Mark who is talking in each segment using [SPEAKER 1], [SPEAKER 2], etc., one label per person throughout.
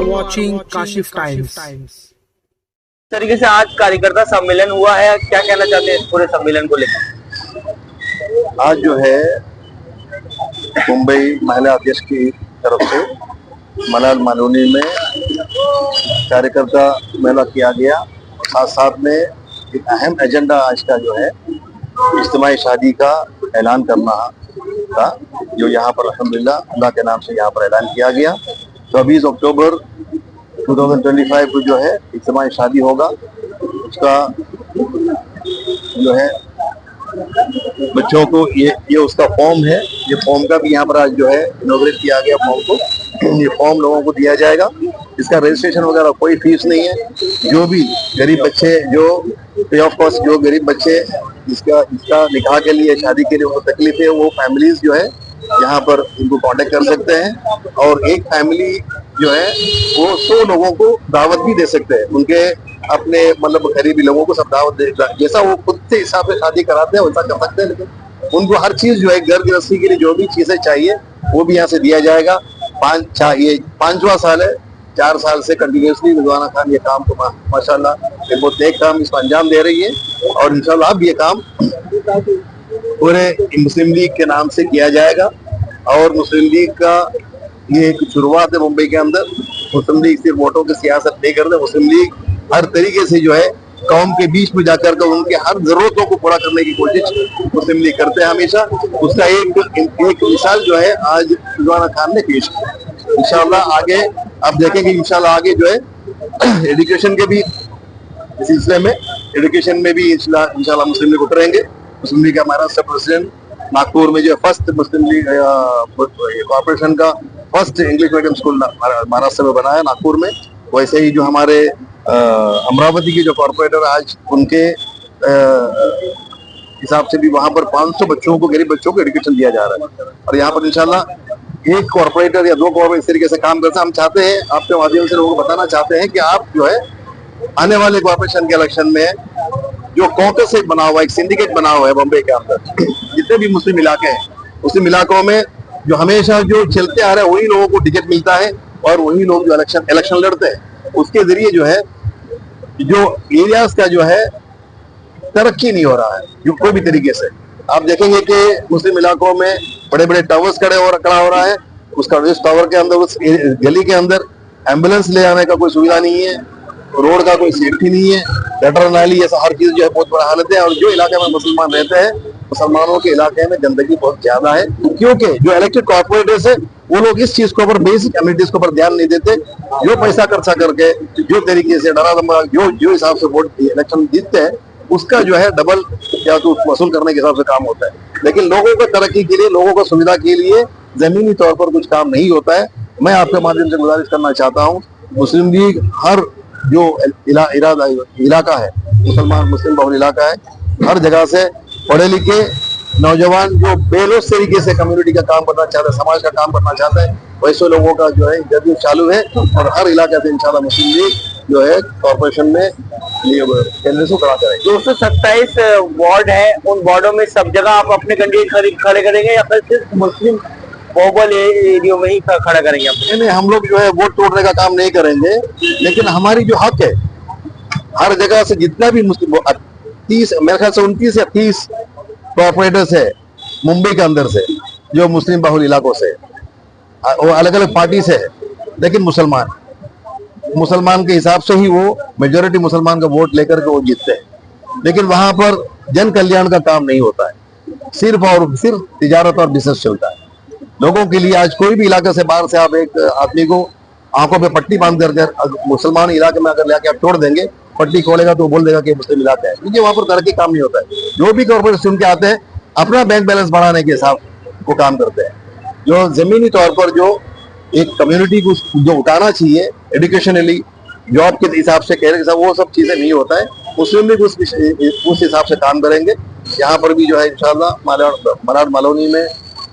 [SPEAKER 1] watching Kashif Times.
[SPEAKER 2] तरीके से आज कार्यकर्ता सम्मेलन हुआ है, क्या कहना चाहते हैं इस पूरे सम्मेलन को लेकर?
[SPEAKER 3] आज जो है मुंबई महिला अध्यक्ष की तरफ से मलाड मालोनी में कार्यकर्ता मेला किया गया। साथ साथ में एक अहम एजेंडा आज का जो है इज्तिमाई शादी का ऐलान करना था, जो यहाँ पर अल्हम्दुलिल्लाह अल्लाह के नाम से यहाँ पर ऐलान किया गया। 24 अक्टूबर 2025 को जो है इज्तिमाई शादी होगा। उसका जो है बच्चों को ये उसका फॉर्म है, ये फॉर्म का भी यहाँ पर आज जो है इनॉग्रेट किया गया। फॉर्म को ये फॉर्म लोगों को दिया जाएगा। इसका रजिस्ट्रेशन वगैरह कोई फीस नहीं है। जो भी गरीब बच्चे जो फ्री ऑफ कॉस्ट जो गरीब बच्चे इसका निकाह के लिए शादी के लिए उनको तकलीफ है, वो फैमिलीज जो है यहाँ पर इनको कांटेक्ट कर सकते हैं। और एक फैमिली जो है वो 100 लोगों को दावत भी दे सकते हैं। उनके अपने मतलब गरीबी लोगों को सब दावत दे, जैसा वो खुद से हिसाब से शादी कराते हैं वैसा कर सकते हैं। लेकिन उनको हर चीज जो है घर गृहस्थी के लिए जो भी चीजें चाहिए वो भी यहाँ से दिया जाएगा। ये 5वां साल है, 4 साल से कंटिन्यूसली रिजवाना खान ये काम को माशाल्लाह बहुत नेक काम इसको अंजाम दे रही है। और इंशाल्लाह अब ये काम पूरे मुस्लिम लीग के नाम से किया जाएगा। और मुस्लिम लीग का ये एक शुरुआत है मुंबई के अंदर। मुस्लिम लीग सिर्फ वोटों की सियासत नहीं करते, मुस्लिम लीग हर तरीके से जो है कौम के बीच में जाकर के उनके हर जरूरतों को पूरा करने की कोशिश मुस्लिम लीग करते हैं हमेशा। उसका एक मिसाल जो है आज रिजवाना खान ने पेश किया। इंशाल्लाह आगे आप देखेंगे, इंशाल्लाह आगे जो है एजुकेशन के भी इस सिलसिले में एजुकेशन में भी इंशाल्लाह मुस्लिम लीग उतरेंगे। मुस्लिम लीग का महाराष्ट्र प्रेसिडेंट नागपुर में जो फर्स्ट मुस्लिम लीग कॉर्पोरेशन का first English medium school Maharashtra में बना है नागपुर में। वैसे ही जो हमारे अमरावती के जो कॉर्पोरेटर आज उनके हिसाब से भी वहां पर 500 बच्चों को गरीब बच्चों को एजुकेशन दिया जा रहा है। और यहाँ पर इंशाल्लाह एक कॉर्पोरेटर या 2 कॉर्पोरेटर इस तरीके से काम करते हैं। हम चाहते हैं आपके माध्यम से लोगों को बताना चाहते हैं कि आप जो है आने वाले कॉर्पोरेशन के इलेक्शन में जो कॉकस एक बना हुआ है, एक सिंडिकेट बना हुआ है मुंबई के अंदर, जितने भी मुस्लिम इलाके हैं मुस्लिम इलाकों में जो हमेशा जो चलते आ रहे हैं वही लोगों को टिकट मिलता है और वही लोग जो इलेक्शन लड़ते हैं। उसके जरिए जो है जो एरियाज का जो है तरक्की नहीं हो रहा है जो कोई भी तरीके से। आप देखेंगे कि मुस्लिम इलाकों में बड़े बड़े टावर्स खड़ा हो रहा है। उस टावर के अंदर उस गली के अंदर एम्बुलेंस ले आने का कोई सुविधा नहीं है, रोड का कोई सेफ्टी नहीं है, गटर नाली ऐसा हर चीज जो है बहुत बड़ा हालत है। और जो इलाके में मुसलमान रहते हैं मुसलमानों के इलाके में गंदगी बहुत ज्यादा है, क्योंकि जो इलेक्टेड कॉर्पोरेटर्स है वो लोग इस चीज के ऊपर बेसिक कम्युनिटीज के ऊपर ध्यान नहीं देते। जो पैसा खर्चा करके जो तरीके से डरा धमका जो हिसाब से वोट इलेक्शन जीतते हैं उसका जो है डबल या तो वसूल करने के हिसाब से काम होता है। लेकिन लोगों को तरक्की के लिए लोगों को सुविधा के लिए जमीनी तौर पर कुछ काम नहीं होता है। मैं आपके माध्यम से गुजारिश करना चाहता हूँ, मुस्लिम लीग हर जो इलाका है मुस्लिम बहुल इलाका है, हर जगह से पढ़े लिखे नौजवान जो बेलोस तरीके से कम्युनिटी का काम करना चाहते हैं, समाज का काम करना चाहते हैं, वैसे लोगों का जो है इंटरव्यू चालू है। और हर इलाके से इंशाल्लाह मुस्लिम लीग जो है कॉर्पोरेशन में कैंडिडेट्स को खड़ा करेंगे।
[SPEAKER 2] 227 वार्ड है, उन वार्डों में सब जगह आप अपने कैंडिडेट खड़े करेंगे या फिर सिर्फ मुस्लिम बहुबल एरिया में ही खड़ा करेंगे?
[SPEAKER 3] नहीं, हम लोग जो है वोट तोड़ने का काम नहीं करेंगे, लेकिन हमारी जो हक है हर जगह से जितना भी मुस्लिम 30 मेरे ख्याल से 29 या 30 कॉर्पोरेटर्स है मुंबई के अंदर से जो मुस्लिम बहुल इलाकों से, वो अलग अलग पार्टी से है, लेकिन मुसलमान के हिसाब से ही वो मेजोरिटी मुसलमान का वोट लेकर के वो जीतते हैं। लेकिन वहां पर जन कल्याण का काम नहीं होता है, सिर्फ और सिर्फ तिजारत और बिजनेस चलता है लोगों के लिए। आज कोई भी इलाके से बाहर से आप एक आदमी को आंखों पे पट्टी बांध कर मुसलमान इलाके में अगर लेके आप छोड़ देंगे, पट्टी खोलेगा तो बोल देगा कि मुस्लिम इलाका है, क्योंकि वहां पर तरक्की काम नहीं होता है। जो भी कॉर्पोरेट चुन के आते हैं अपना बैंक बैलेंस बढ़ाने के हिसाब वो काम करते हैं। जो जमीनी तौर पर जो एक कम्युनिटी को जो उठाना चाहिए एजुकेशनली, जॉब के हिसाब से कहने के साथ, वो सब चीजें नहीं होता है। मुस्लिम लीग उस हिसाब से काम करेंगे। यहाँ पर भी जो है इंशाल्लाह मलाड मालोनी में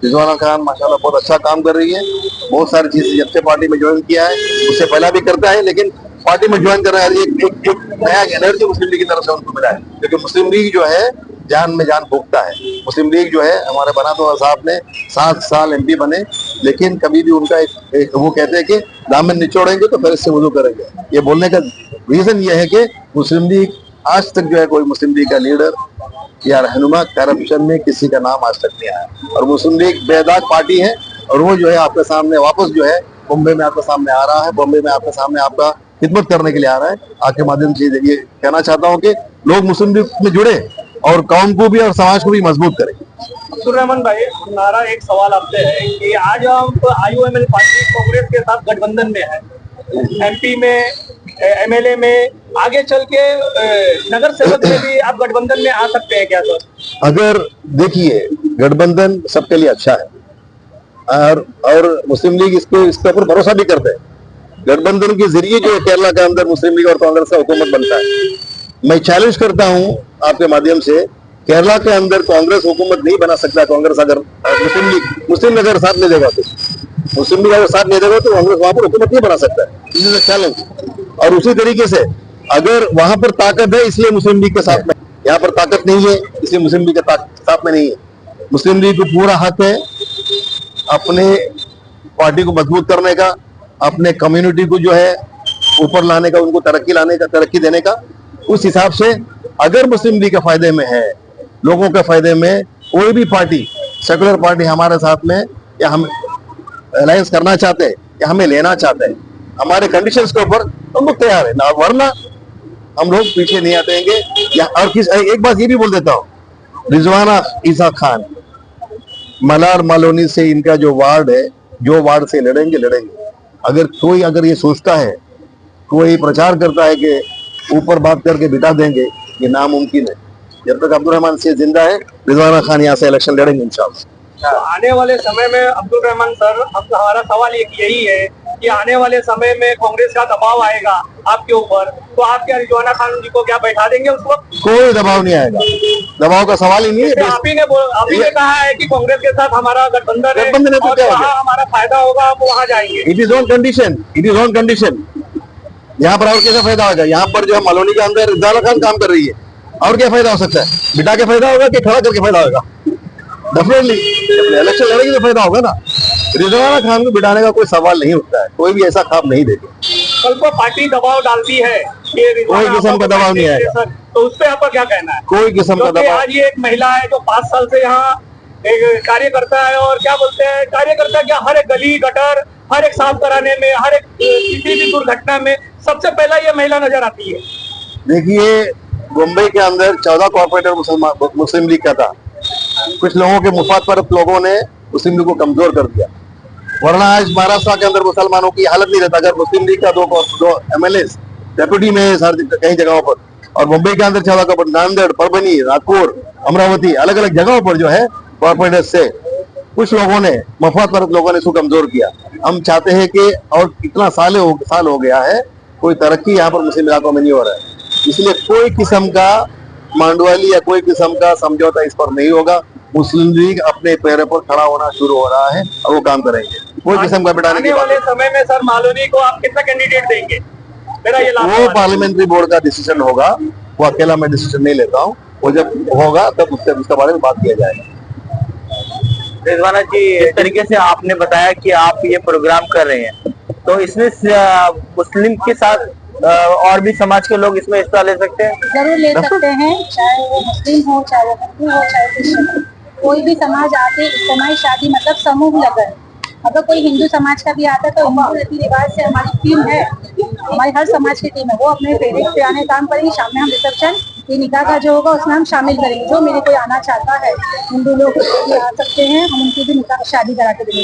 [SPEAKER 3] रिजवाना खान माशाल्लाह बहुत अच्छा काम कर रही है। बहुत सारी चीजें जब से पार्टी में ज्वाइन किया है उससे पहला भी करता है, लेकिन पार्टी में ज्वाइन कर रहा है एक नया एनर्जी मुस्लिम लीग की तरफ से उनको मिला है। क्योंकि मुस्लिम लीग जो है जान में जान फूंकता है। मुस्लिम लीग जो है हमारे बनातो साहब ने 7 साल MP बने, लेकिन कभी भी उनका एक वो कहते हैं कि दामन निचोड़ेंगे तो फिर इससे वजू करेंगे। ये बोलने का रीजन ये है कि मुस्लिम लीग आज तक जो है कोई मुस्लिम लीग का लीडर या रहनुमा करप्शन में किसी का नाम आज तक नहीं आया। और मुस्लिम लीग बेदाग पार्टी है और वो जो है आपके सामने वापस जो है बॉम्बे में आपके सामने आ रहा है, बॉम्बे में आपके सामने आपका खिदमत करने के लिए आ रहा है। आपके माध्यम से ये कहना चाहता हूँ कि लोग मुस्लिम लीग में जुड़े और कौम को भी और समाज को भी मजबूत करें।
[SPEAKER 4] अब्दुल रहमान भाई, हमारा एक सवाल आपसे है कि आज हम IUML पार्टी कांग्रेस के साथ गठबंधन में है, MP में, MLA में, आगे चल के नगर सेवक में भी आप गठबंधन में आ सकते हैं क्या सर?
[SPEAKER 3] अगर देखिए गठबंधन सबके लिए अच्छा है और मुस्लिम लीग इसके ऊपर भरोसा भी करते हैं। गठबंधन के जरिए जो केरला के अंदर मुस्लिम लीग और कांग्रेस का हुकूमत बनता है। मैं चैलेंज करता हूं आपके माध्यम से, केरला के अंदर कांग्रेस हुकूमत नहीं बना सकता। कांग्रेस अगर मुस्लिम अगर साथ नहीं देगा तो मुस्लिम लीग अगर साथ नहीं देगा तो कांग्रेस वहां पर हुकूमत नहीं बना सकता है। This is a challenge. और उसी तरीके से अगर वहां पर ताकत है इसलिए मुस्लिम लीग के साथ में, यहाँ पर ताकत नहीं है इसलिए मुस्लिम लीग के साथ में नहीं है। मुस्लिम लीग को पूरा हक है अपने पार्टी को मजबूत करने का, अपने कम्युनिटी को जो है ऊपर लाने का, उनको तरक्की देने का। उस हिसाब से अगर मुस्लिम लीग के फायदे में है, लोगों के फायदे में कोई भी पार्टी, सेकुलर पार्टी हमारे साथ में या हम अलायंस करना चाहते हैं या हमें लेना चाहते हैं, हमारे कंडीशंस के ऊपर हम लोग तैयार है ना, वरना हम लोग पीछे नहीं हटेंगे। या और एक बात ये भी बोल देता हूँ, रिजवाना ईसा खान मलार मालोनी से इनका जो वार्ड है, जो वार्ड से लड़ेंगे। अगर ये सोचता है, कोई प्रचार करता है कि ऊपर बात करके बिठा देंगे, ये नामुमकिन है। जब तक अब्दुल रहमान से जिंदा है, रिजवाना खान यहाँ से इलेक्शन लड़ेंगे इंशाल्लाह।
[SPEAKER 4] तो आने वाले समय में अब्दुल रहमान सर, हमारा सवाल यही है कि आने वाले समय में कांग्रेस का दबाव आएगा आपके ऊपर, तो आप क्या रिजवाना खान जी को क्या बैठा देंगे उस वक्त?
[SPEAKER 3] कोई दबाव नहीं आएगा, दबाव का सवाल ही नहीं है।
[SPEAKER 4] आप ही ने कहा है कि कांग्रेस के साथ हमारा गठबंधन है
[SPEAKER 3] तो
[SPEAKER 4] और वहाँ हमारा फायदा होगा, हम वहाँ जाएंगे।
[SPEAKER 3] It is on condition. यहाँ पर और कैसा फायदा होगा? यहाँ पर जो है मालोनी के अंदर रिजवाना खान काम कर रही है, और क्या फायदा हो सकता है? बिठा के फायदा होगा कि खड़ा करके फायदा होगा? डेफिनेटली इलेक्शन लड़ेगी तो फायदा होगा ना। रिजवाना खान को बिठाने का कोई सवाल नहीं उठता है, कोई भी ऐसा ख्वाब नहीं देगा।
[SPEAKER 4] कल को पार्टी दबाव डालती है,
[SPEAKER 3] कोई किस्म का दबाव नहीं आएगा,
[SPEAKER 4] तो उस पर आपका क्या कहना है?
[SPEAKER 3] कोई किस्म का दबाव।
[SPEAKER 4] आज ये एक महिला है जो 5 साल से यहाँ एक कार्य करता है, और क्या बोलते हैं, कार्यकर्ता क्या, हर एक गली गटर, हर एक साफ कराने में, हर एक किसी भी दुर्घटना में सबसे पहला ये महिला नजर आती है।
[SPEAKER 3] देखिए मुंबई के अंदर 14 कॉर्पोरेटर मुस्लिम लीग का था। कुछ लोगों के मुफाद पर लोगों ने मुस्लिम लीग को कमजोर कर दिया, वरना आज महाराष्ट्र के अंदर मुसलमानों की हालत नहीं रहता अगर मुस्लिम लीग का दो MLA डेप्यूटी में कई जगहों पर, और मुंबई के अंदर 14 कॉर्पोरेट, नांदेड़, परभनी, नागपुर, अमरावती, अलग अलग जगहों पर जो है कॉर्पोरेटर से कुछ लोगों ने, मुफाद पर लोगों ने इसको कमजोर किया। हम चाहते हैं कि, और इतना साल हो गया है, कोई तरक्की यहाँ पर मुस्लिम इलाकों में नहीं हो रहा है, इसलिए कोई किस्म का मांडवाली या कोई किस्म का समझौता इस पर नहीं होगा। मुस्लिम लीग अपने पैरों पर खड़ा होना शुरू हो रहा है और वो काम करेंगे। कोई किस्म का बिठाने की
[SPEAKER 4] वाले समय में सर मालोनी को आप कितना कैंडिडेट देंगे? मेरा ये
[SPEAKER 3] वो पार्लियामेंट्री बोर्ड का डिसीजन होगा, वो अकेला मैं डिसीजन नहीं लेता हूँ। वो जब होगा तब उसके बारे में बात किया जाएगा।
[SPEAKER 2] रिजवाना जी, इस तरीके से आपने बताया कि आप ये प्रोग्राम कर रहे हैं, तो इसमें मुस्लिम के साथ और भी समाज के लोग इसमें हिस्सा ले सकते हैं?
[SPEAKER 5] जरूर ले सकते हैं, चाहे वो मुस्लिम हो, चाहे वो हिंदू हो, चाहे क्रिश्चियन हो, कोई भी समाज आके इज्तिमाई शादी मतलब समूह लगन। अगर कोई हिंदू समाज का भी आता है तो हिंदू रीति रिवाज से हमारी टीम है, हमारी हर समाज की टीम है, वो अपने पेरेंट्स पे आने काम करेंगे। शाम में हम रिसेप्शन, ये निकाह का जो होगा उसमें हम शामिल करेंगे। जो मेरे कोई आना चाहता है, हिंदू लोग भी आ सकते हैं, हम उनकी भी निकाह शादी करा के देंगे।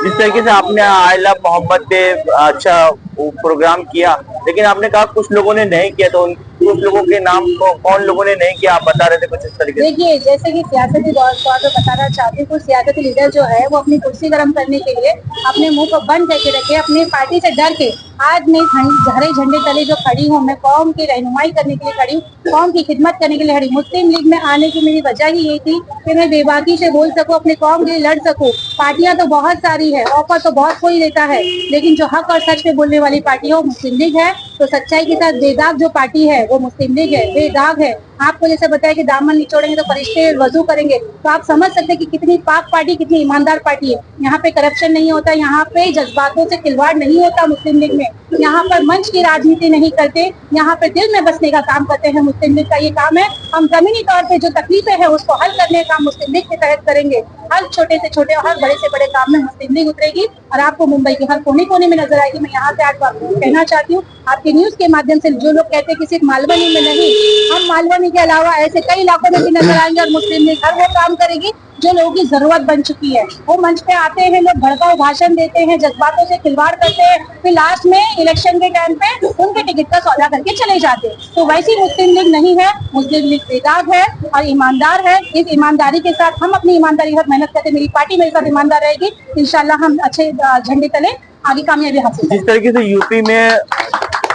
[SPEAKER 2] जिस तरीके से आपने आई लव मोहम्मद पे अच्छा प्रोग्राम किया, लेकिन आपने कहा कुछ लोगों ने नहीं किया, तो कुछ लोगों के नाम को कौन लोगों ने नहीं किया आप बता रहे थे कुछ इस तरीके से?
[SPEAKER 5] देखिए, जैसे कि सियासती तौर पर बताना चाहती हूँ, कुछ सियासती लीडर जो है वो अपनी कुर्सी गर्म करने के लिए अपने मुंह को बंद करके रखे, अपनी पार्टी से डर के। आज मैं हरे झंडे तले जो खड़ी हूँ, मैं कौम की रहनुमाई करने के लिए खड़ी हूँ, कौम की खिदमत करने के लिए खड़ी। मुस्लिम लीग में आने की मेरी वजह ही यही थी कि मैं बेबाकी से बोल सकूं, अपने कौम के लिए लड़ सकूं। पार्टियां तो बहुत सारी है, ऑफर तो बहुत कोई देता है, लेकिन जो हक और सच पे बोलने वाली पार्टी है वो मुस्लिम लीग है। तो सच्चाई के साथ बेदाग जो पार्टी है वो मुस्लिम लीग है, बेदाग है। आपको जैसे बताया कि दामन निचोड़ेंगे तो फरिश्ते वजू करेंगे, तो आप समझ सकते हैं कि कितनी पाक पार्टी, कितनी ईमानदार पार्टी है। यहाँ पे करप्शन नहीं होता, यहाँ पे जज्बातों से खिलवाड़ नहीं होता मुस्लिम लीग में, यहाँ पर मंच की राजनीति नहीं करते, यहाँ पे दिल में बसने का काम करते हैं। मुस्लिम लीग का ये काम है। हम जमीनी तौर पे जो तकलीफें हैं उसको हल करने का काम मुस्लिम लीग के तहत करेंगे। हर छोटे से छोटे और हर बड़े से बड़े काम में मुस्लिम लीग उतरेगी और आपको मुंबई के हर कोने कोने में नजर आएगी। मैं यहाँ से आज कहना चाहती हूँ आपके न्यूज के माध्यम से, जो लोग कहते हैं कि सिर्फ मालवनी में नहीं, हम मालवनी के अलावा ऐसे कई इलाकों में भी नजर आएंगे और मुस्लिम लीग हर वो काम करेगी जो लोगों की जरूरत बन चुकी है। वो मंच पे आते हैं, लोग भड़काऊ भाषण देते हैं, जज्बातों से खिलवाड़ करते हैं, फिर लास्ट में इलेक्शन के टाइम पे उनके टिकट का सौदा करके चले जाते हैं। तो वैसी मुस्लिम लीग नहीं है। मुस्लिम लीग बेदाग है और ईमानदार है। इस ईमानदारी के साथ हम अपनी ईमानदारी के साथ मेहनत करते, मेरी पार्टी मेरे साथ ईमानदार रहेगी। इंशाल्लाह हम अच्छे झंडे तले आगे कामयाबी हासिल।
[SPEAKER 2] जिस तरीके से यूपी में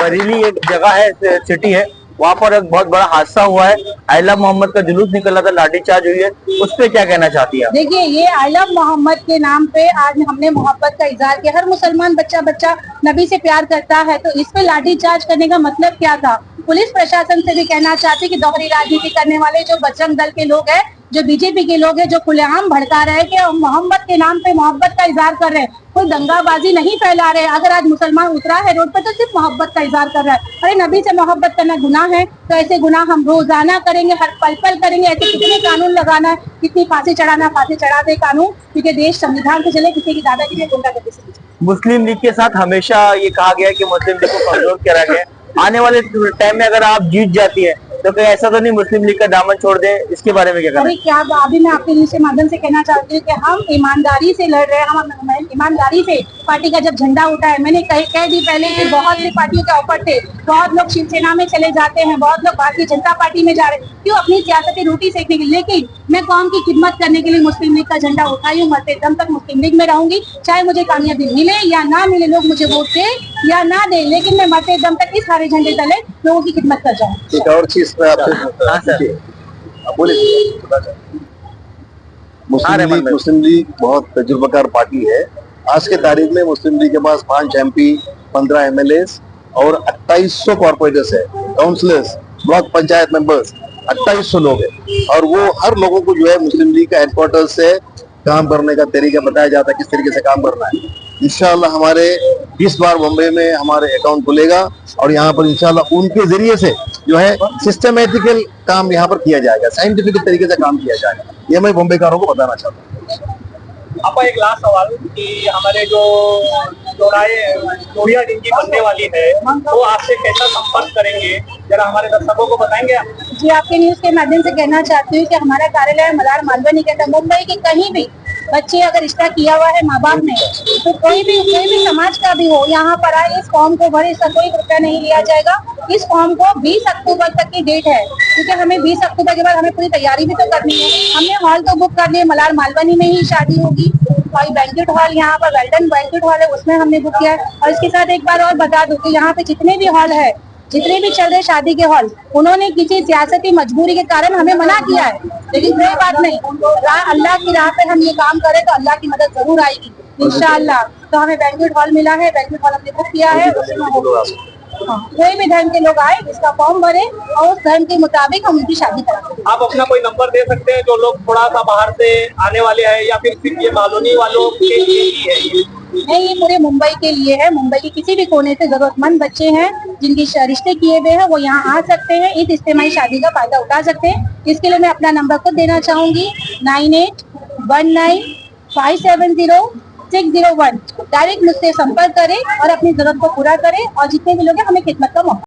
[SPEAKER 2] बरेली एक जगह है, सिटी है, वहाँ पर एक बहुत बड़ा हादसा हुआ है। आई लव मोहम्मद का जुलूस निकला था, लाठीचार्ज हुई है, उस पर क्या कहना चाहती है?
[SPEAKER 5] देखिए, ये आई लव मोहम्मद के नाम पे आज हमने मोहब्बत का इजहार किया। हर मुसलमान बच्चा नबी से प्यार करता है, तो इस पे लाठीचार्ज करने का मतलब क्या था? पुलिस प्रशासन से भी कहना चाहती कि दोहरी राजनीति करने वाले जो बजरंग दल के लोग हैं, जो बीजेपी के लोग हैं, जो खुलेआम भड़का रहे हैं कि मोहब्बत के नाम पे मोहब्बत का इजहार कर रहे हैं, कोई दंगाबाजी नहीं फैला रहे। अगर आज मुसलमान उतरा है रोड पर तो सिर्फ मोहब्बत का इजहार कर रहा है। अरे नबी से मोहब्बत करना गुनाह है, तो ऐसे गुनाह हम रोजाना करेंगे, हर पल पल करेंगे। ऐसे कितने कानून लगाना है, कितनी फांसी चढ़ाना, फांसी चढ़ा दे कानून, क्योंकि देश संविधान से चले, किसी की दादागिरी गुंडागर्दी से नहीं चले।
[SPEAKER 2] मुस्लिम लीग के साथ हमेशा ये कहा गया है कि मुस्लिम लीग को कमजोर करा गया है। आने वाले टाइम में अगर आप जीत जाती है तो कहीं ऐसा तो नहीं मुस्लिम लीग का दामन छोड़ दे? इसके बारे में क्या कहना?
[SPEAKER 5] अरे क्या अभी मैं आपके न्यूज के माध्यम से कहना चाहती हूँ कि हम ईमानदारी से लड़ रहे हैं। हम ईमानदारी से पार्टी का जब झंडा उठा है, मैंने कह दी पहले कि बहुत सी पार्टियों के ऑफर थे, बहुत लोग शिवसेना में चले जाते हैं, बहुत लोग भारतीय जनता पार्टी में जा रहे हैं, क्यों? अपनी सियासती रोटी सेकने के लिए। लेकिन मैं कौम की खिदमत करने के लिए मुस्लिम लीग का झंडा उठाई हूँ। मरते दम तक मुस्लिम लीग में रहूंगी, चाहे मुझे कामयाबी मिले या ना मिले, लोग मुझे वोट दे या ना दे, लेकिन मैं मरते दम तक इस हरे झंडे तले लोगों की खिदमत कर जाऊँ।
[SPEAKER 3] एक और चीज मैं आपसे मुस्लिम लीग बहुत तजुर्बाकार पार्टी है। आज के तारीख में मुस्लिम लीग के पास 5 MP, 15 MLA और 2800 कॉर्पोरेटर्स है, काउंसलर्स, ब्लॉक पंचायत मेंबर्स, 2800 लोग हैं। और वो हर लोगों को जो है मुस्लिम लीग का हेडक्वार्टर से काम करने का तरीका बताया जाता है, किस तरीके से काम करना है। इंशाल्लाह हमारे इस बार मुंबई में हमारे अकाउंट खुलेगा और यहाँ पर इंशाल्लाह उनके जरिए से जो है सिस्टमेटिकल काम यहाँ पर किया जाएगा, साइंटिफिक तरीके से काम किया जाएगा। ये मैं मुंबईकारों को बताना चाहता हूँ।
[SPEAKER 4] आपका एक लास्ट सवाल कि हमारे जो जोड़िया जिनकी बनने वाली है, वो आपसे कैसा संपर्क करेंगे, जरा हमारे दर्शकों को बताएंगे आप?
[SPEAKER 5] जी, आपके न्यूज के माध्यम से कहना चाहती हूँ कि हमारा कार्यालय मलार मालवनी के अंदर, मुंबई के कहीं भी बच्चे अगर रिश्ता किया हुआ है माँ बाप ने, तो कोई भी समाज का भी हो, यहाँ पर आए, इस फॉर्म को भरे, इसका कोई रुपया नहीं लिया जाएगा। इस फॉर्म को 20 अक्टूबर तक की डेट है, क्योंकि हमें 20 अक्टूबर के बाद हमें पूरी तैयारी भी तो करनी है। हमने हॉल तो बुक कर लिया, मलार मालवनी में ही शादी होगी और बैंक्वेट हॉल यहाँ पर वेल्डन बैंक्वेट हॉल है, उसमें हमने बुक किया है। और इसके साथ एक बार और बता दूं कि यहाँ पे जितने भी हॉल है, जितने भी चल रहे शादी के हॉल, उन्होंने किसी सियासती मजबूरी के कारण हमें मना किया है, लेकिन कोई बात नहीं, अल्लाह की राह पे हम ये काम करें तो अल्लाह की मदद जरूर आएगी इंशाअल्लाह। तो हमें बैंक्वेट हॉल मिला है, बैंक्वेट हॉल हमने बुक किया है, उसमें कोई भी धर्म के लोग आए, इसका फॉर्म भरे और उस धर्म के मुताबिक हम उनकी शादी कराते हैं।
[SPEAKER 4] आप अपना कोई नंबर दे सकते हैं जो लोग थोड़ा सा बाहर से आने वाले हैं, या फिर सिर्फ ये मालवनी वालों के लिए ही है?
[SPEAKER 5] नहीं, ये पूरे मुंबई के लिए है। मुंबई के किसी भी कोने से जरूरतमंद बच्चे हैं जिनकी रिश्ते किए हुए हैं, वो यहाँ आ सकते हैं, इस इज्तिमाई शादी का फायदा उठा सकते हैं। इसके लिए मैं अपना नंबर खुद देना चाहूंगी, 9819570601। डायरेक्ट मुझसे संपर्क करें और अपनी जरूरत को पूरा करें, और जितने भी लोग हैं हमें खिदमत का मौका